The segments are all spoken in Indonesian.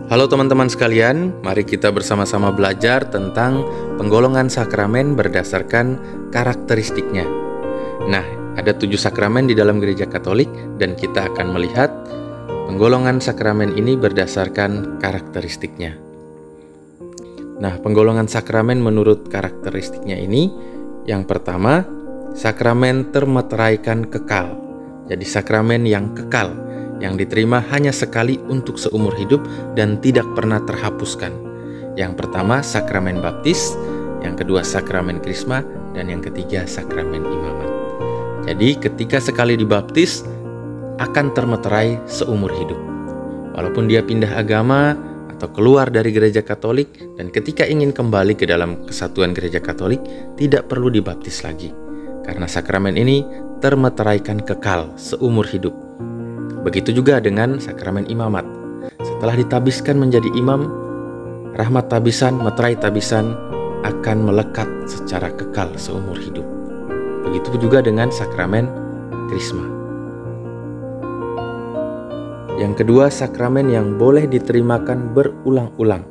Halo teman-teman sekalian, mari kita bersama-sama belajar tentang penggolongan sakramen berdasarkan karakteristiknya. Nah, ada 7 sakramen di dalam gereja Katolik dan kita akan melihat penggolongan sakramen ini berdasarkan karakteristiknya. Nah, penggolongan sakramen menurut karakteristiknya ini, yang pertama, sakramen termeteraikan kekal. Jadi sakramen yang kekal, yang diterima hanya sekali untuk seumur hidup dan tidak pernah terhapuskan. Yang pertama sakramen baptis, yang kedua sakramen krisma, dan yang ketiga sakramen imamat. Jadi ketika sekali dibaptis akan termeterai seumur hidup. Walaupun dia pindah agama atau keluar dari gereja Katolik, dan ketika ingin kembali ke dalam kesatuan gereja Katolik tidak perlu dibaptis lagi. Karena sakramen ini termeteraikan kekal seumur hidup. Begitu juga dengan sakramen imamat. Setelah ditabiskan menjadi imam, rahmat tabisan, meterai tabisan akan melekat secara kekal seumur hidup. Begitu juga dengan sakramen krisma. Yang kedua, sakramen yang boleh diterimakan berulang-ulang,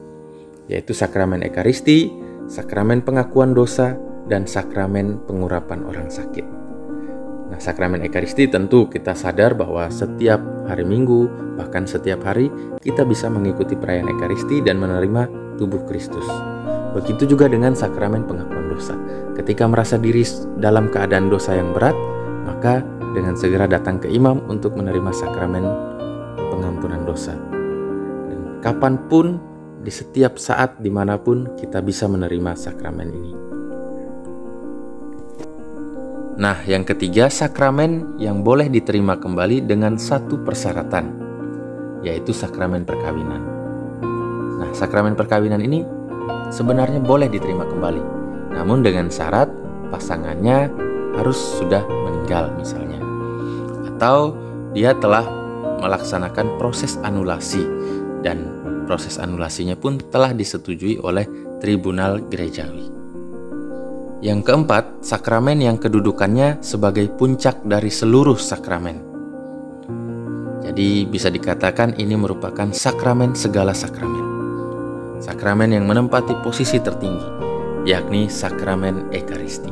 yaitu sakramen ekaristi, sakramen pengakuan dosa, dan sakramen pengurapan orang sakit. Nah, sakramen ekaristi tentu kita sadar bahwa setiap hari Minggu, bahkan setiap hari kita bisa mengikuti perayaan ekaristi dan menerima tubuh Kristus. Begitu juga dengan sakramen pengakuan dosa. Ketika merasa diri dalam keadaan dosa yang berat, maka dengan segera datang ke imam untuk menerima sakramen pengampunan dosa. Dan kapanpun, di setiap saat, dimanapun kita bisa menerima sakramen ini. Nah, yang ketiga, sakramen yang boleh diterima kembali dengan satu persyaratan, yaitu sakramen perkawinan. Nah, sakramen perkawinan ini sebenarnya boleh diterima kembali, namun dengan syarat pasangannya harus sudah meninggal misalnya, atau dia telah melaksanakan proses anulasi, dan proses anulasinya pun telah disetujui oleh tribunal gerejawi. Yang keempat, sakramen yang kedudukannya sebagai puncak dari seluruh sakramen. Jadi bisa dikatakan ini merupakan sakramen segala sakramen. Sakramen yang menempati posisi tertinggi, yakni sakramen ekaristi.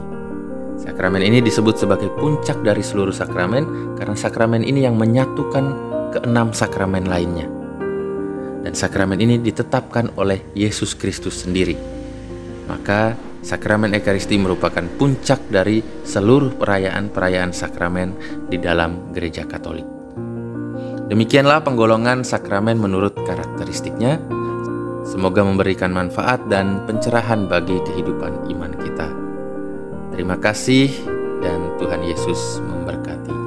Sakramen ini disebut sebagai puncak dari seluruh sakramen karena sakramen ini yang menyatukan keenam sakramen lainnya. Dan sakramen ini ditetapkan oleh Yesus Kristus sendiri. Maka sakramen ekaristi merupakan puncak dari seluruh perayaan-perayaan sakramen di dalam gereja Katolik. Demikianlah penggolongan sakramen menurut karakteristiknya. Semoga memberikan manfaat dan pencerahan bagi kehidupan iman kita. Terima kasih dan Tuhan Yesus memberkati.